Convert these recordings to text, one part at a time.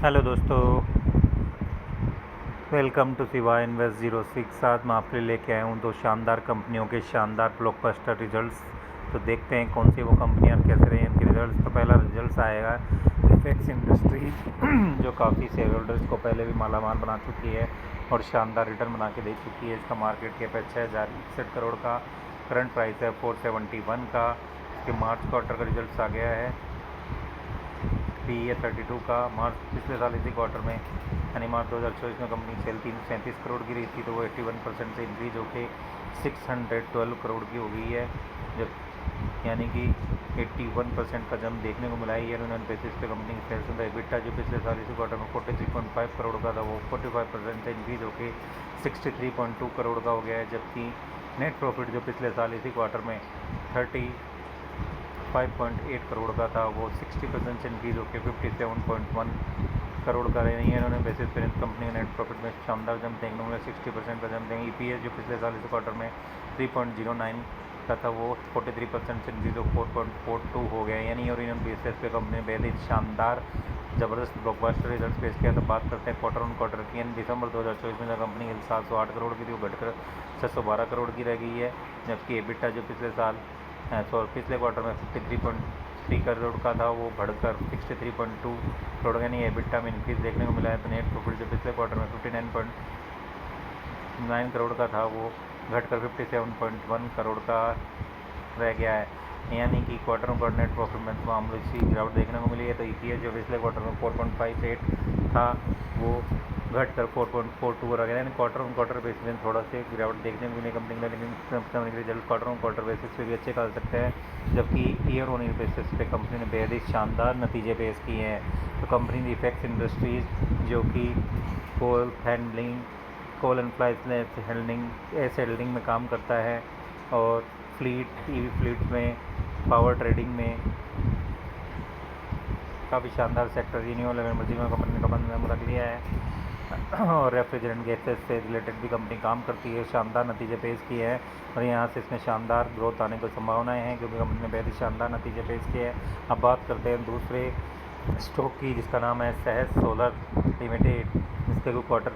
Hello दोस्तों, welcome to Shiva invest 06। आज मैं आपके लिए लेके आया हूँ दो शानदार कंपनियों के शानदार ब्लॉकबस्टर रिजल्ट्स। तो देखते हैं कौन सी वो कंपनियाँ कैसे रही इनके रिजल्ट्स। तो पहला रिजल्ट आएगा इफेक्ट्स इंडस्ट्रीज, जो काफ़ी शेयर होल्डर्स को पहले भी मालामाल बना चुकी है और शानदार रिटर्न बना के दे चुकी है। इसका मार्केट कैप है 6,061 करोड़ का, करंट प्राइस है 471 का। इसके मार्च क्वार्टर का रिजल्ट आ गया है, पी है 32 का। मार्च पिछले साल इसी क्वार्टर में यानी मार्च 2024 में कंपनी सेल 337 करोड़ की रही थी, तो वो 81% से इंक्रीज होकर 612 करोड़ की हो गई है, जब यानी कि 81% का जंप देखने को मिला है ईयर ऑन बेसिस पे। कंपनी की सेल्स में एबिटा जो पिछले साल इसी क्वार्टर में 43.5 करोड़ का था, वो 45% से इंक्रीज होकर 63.2 करोड़ का हो गया है। जबकि नेट प्रॉफिट जो पिछले साल इसी क्वार्टर में 5.8 करोड़ का था, वो 60% से इंक्रीज होकर 57.1 करोड़ का रही है। इन्होंने बेसिस पर कंपनी के नेट प्रॉफिट में शानदार जंप देखने को मिला, 60% का जंप देंगे। ईपीएस जो पिछले साल इस क्वार्टर में 3.09 का था, वो 43% से इंक्रीज हो 4.42 हो गया। यानी और इन बेसिस पे कंपनी ने बेहद ही शानदार ज़बरदस्त ब्लॉकबस्टर रिजल्ट पेश किया। तो बात करते हैं क्वार्टर ऑन क्वार्टर की। दिसंबर 2024 में जो कंपनी की 708 करोड़ की थी, वो घटकर 612 करोड़ की रह गई है। जबकि एबिटा जो पिछले क्वार्टर में 53.3 करोड़ का था, वो बढ़कर 63.2 करोड़, यानी एबिटा में इंक्रीज देखने को मिला है। तो नेट प्रॉफिट जो पिछले क्वार्टर में 59.9 करोड़ का था, वो घटकर 57.1 करोड़ का रह गया है। यानी कि quarter on quarter net profit में मामूली सी गिरावट देखने को मिली है। तो ईपीएस जो पिछले क्वार्टर में 4.58 था, वो घटकर 4.42 हो गया। यानी क्वार्टर ऑन क्वार्टर बेसिस में थोड़ा सी गिरावट देखने को मिली कंपनी में, लेकिन कंपनी के result quarter on quarter basis पे भी अच्छे कर सकते हैं। जबकि ईयर ऑन ईयर बेसिस पे कंपनी ने बेहद ही शानदार नतीजे पेश किए हैं। तो कंपनी ने इफेक्ट्स इंडस्ट्रीज, जो कि कोल एंड फ्लाइट हैंडलिंग में काम करता है, और ईवी फ्लीट में, पावर ट्रेडिंग में काफ़ी शानदार सेक्टर रिन्यूएबल एनर्जी में कंपनी ने कदम रख लिया है। और रेफ्रिजरेंट गैसेस से रिलेटेड भी कंपनी काम करती है, शानदार नतीजे पेश किए हैं। और यहाँ से इसमें शानदार ग्रोथ आने की संभावनाएं हैं, क्योंकि कंपनी ने बेहद ही शानदार नतीजे पेश किए हैं। अब बात करते हैं दूसरे स्टॉक की, जिसका नाम है सहज सोलर लिमिटेड। जिसके को क्वार्टर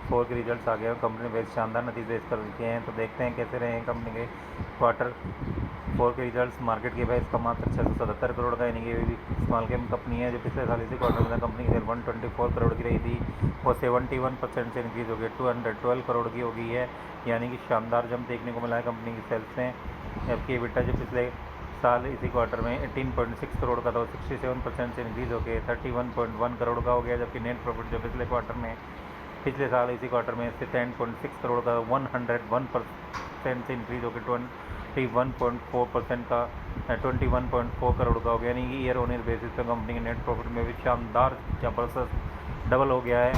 4 के रिजल्ट्स आ गए और कंपनी ने बेहद शानदार नतीजे पेश कर दिए हैं। तो देखते हैं कैसे रहे हैं कंपनी के क्वार्टर 4 के रिजल्ट्स। मार्केट के प्राइस का मात्र 677 करोड़ का, यानी कि भी स्मॉल कैप कंपनी है, जो पिछले साल इसी क्वार्टर में कंपनी की सेल 124 करोड़ की रही थी, वो 71% से इंक्रीज हो गई 212 करोड़ की हो गई है। यानी कि शानदार जंप देखने को मिला है कंपनी की सेल्स में। जबकि एबिटा जो पिछले साल इसी क्वार्टर में 18.6 करोड़ का था, 67% से इंक्रीज होकर 31.1 करोड़ का हो गया। जबकि नेट प्रॉफिट जो पिछले साल इसी क्वार्टर में 10.6 करोड़ का 101% से इंक्रीज होकर 21.4% का 21.4 करोड़ का हो गया। यानी कि ईयर ऑन ईयर बेसिस पर कंपनी के नेट प्रॉफिट में भी शानदार जबरदस्त डबल हो गया है,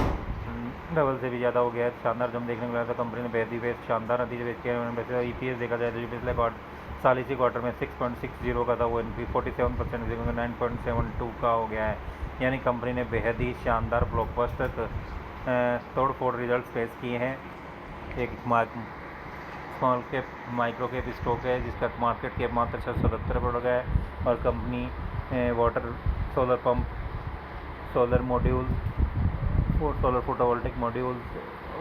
डबल से भी ज़्यादा हो गया है। शानदार जब देखने को मिला था, कंपनी ने बेहद ही शानदार नतीजे पेश किया है। वैसे ईपीएस देखा जाए तो जो पिछले साल इसी क्वार्टर में 6.60 का था, वो इंक्रीज 47% 9.72 का हो गया है। यानी कंपनी ने बेहद ही शानदार ब्लॉकबस्टर तोड़ फोड़ रिजल्ट्स पेश किए हैं। एक small cap micro cap stock है, जिसका मार्केट कैप मात्र 670 करोड़ का है। और company water, solar pump, solar module और सोलर फोटोवोल्टिक मॉड्यूल्स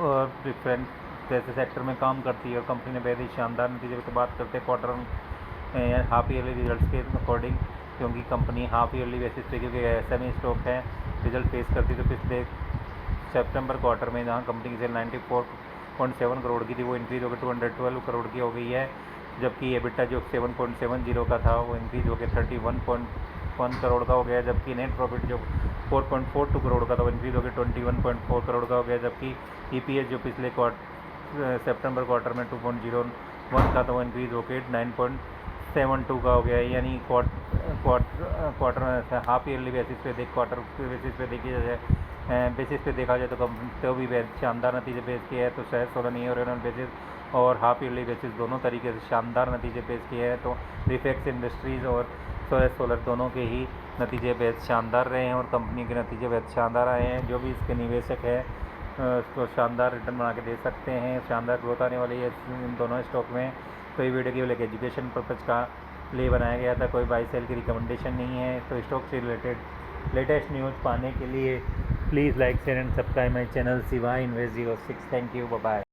और डिफरेंट जैसे सेक्टर में काम करती है। और कंपनी ने बेहद ही शानदार नतीजे की बात करते हैं क्वार्टर हाफ ईयरली रिजल्ट्स के अकॉर्डिंग, क्योंकि कंपनी हाफ ईयरली बेसिस पे, क्योंकि एसएमई स्टॉक है, रिजल्ट पेश करती। तो पिछले सितंबर क्वार्टर में जहां कंपनी की सेल 94.7 करोड़ की थी, वो इंक्रीज होकर 212 करोड़ की हो गई है। जबकि एबिटा जो 7.70 का था, वो इंक्रीज होकर 31.1 करोड़ का हो गया। जबकि नेट प्रॉफिट जो 4.42 करोड़ का था, वो इंक्रीज होकर 21.4 करोड़ का हो गया। जबकि ईपीएस जो पिछले सितंबर क्वार्टर में 2.01 का था, वो इंक्रीज होकर 9.72 का हो गया। यानी क्वार्टर हाफ ईयरली बेसिस पे क्वार्टर बेसिस पे बेसिस पे देखा जाए तो कंपनी तो भी शानदार नतीजे पेश किए हैं। तो सहज सोलर नहीं और बेसिस और हाफ ईयरली बेसिस दोनों तरीके से शानदार नतीजे पेश किए हैं। तो रिफेक्स इंडस्ट्रीज़ और सहज सोलर दोनों के ही नतीजे बेहद शानदार रहे हैं और कंपनी के नतीजे बेहद शानदार आए हैं। जो भी इसके निवेशक है उसको शानदार रिटर्न बना के दे सकते हैं, शानदार ग्रोथ आने वाली है इन दोनों स्टॉक में। तो ये वीडियो केवल एक एजुकेशन पर्पज़ का लिए बनाया गया था, कोई बाई सेल की रिकमेंडेशन नहीं है। तो स्टॉक से रिलेटेड लेटेस्ट न्यूज़ पाने के लिए Please like, share and subscribe my channel Siva Invest 06. Thank you. Bye bye.